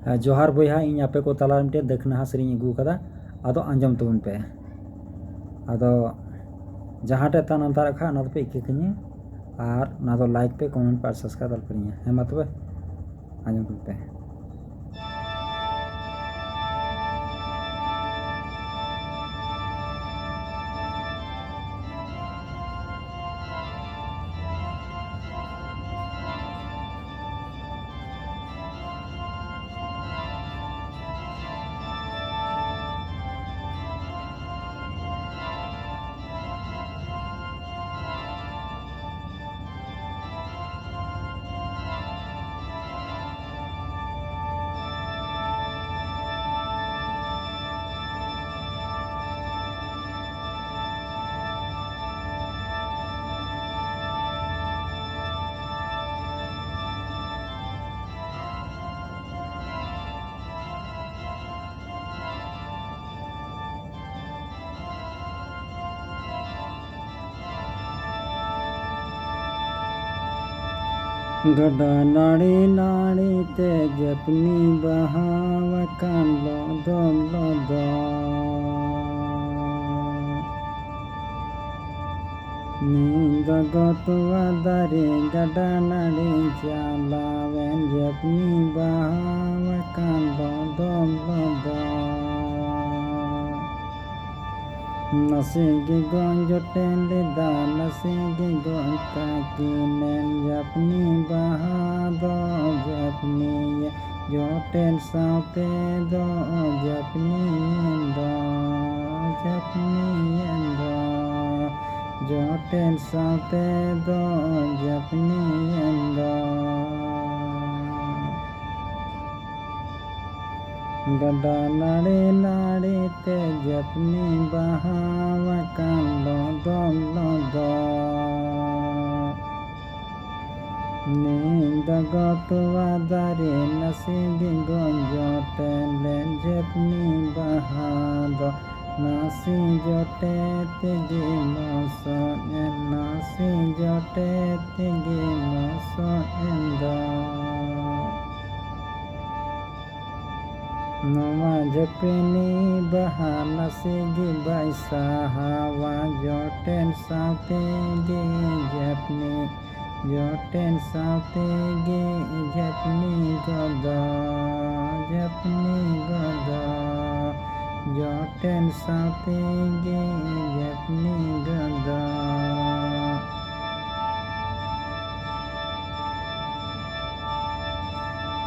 जोहार बोया इन आपे को तला मिटे दक्षिणा सेरिंग अगू कदा आदो आंजम तबन पे आदो जहाँटे तान अंतर खा ना पे इके कनी और ना दो लाइक पे कमेंट पे सब्सक्राइब दल करिए हे मा तबे आंजम तबन पे गडा नाड़ी नाड़ी ते जपनी बहाव कान लो दो नींद गतवा दारे गडा नाड़ी चालावेन जपनी बहाव कान लो दो नसेगी गंज टेंडे दा नसेगी गंज ताकिनेन जपनी बहादो जपनी जोटेन साउते दो जपनी जोटेन साउते दो जपनी गडा नाड़ी नाड़ी ते जपनी बहाव कान लो दो नींद गतवा दारे नसीगी गंज टेले जपनी बहादो नासी जोटे तिगी मसो नासी जोटे तिगी मसो नवा जपनी बहाना सेगी बैसा हवा जोटेन सातेगी जपनी जोटेन सातेगी जपनी गदा जोटेन सातेगी जपनी गदा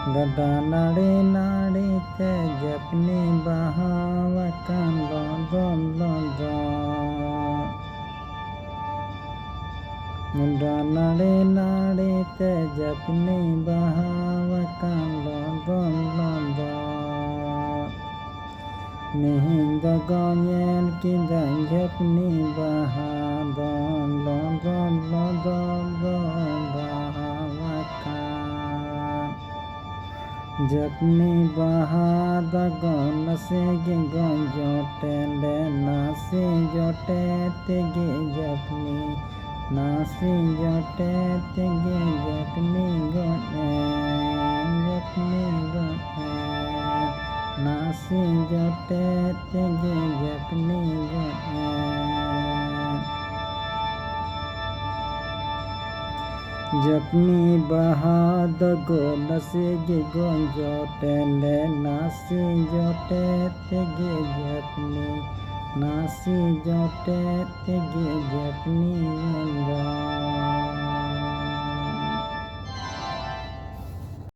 गडा नाड़ी नाड़ी ते जपनी बहाव कान लो दो गडा नाड़ी नाड़ी ते जपनी बहाव कान लो दो निहिंद गयन की जपनी बहा दो बहाव जपनी बहाद नसेगी गंज टेले नासी जोटे तिगी जपनी नासी जोटे तिगी जपनी नासी जोटे तिगी जपनी जपनी बहाद नसेगी गंज टेले नासी जोटे तिगी जपनी नासी जोटे तिगी जपनी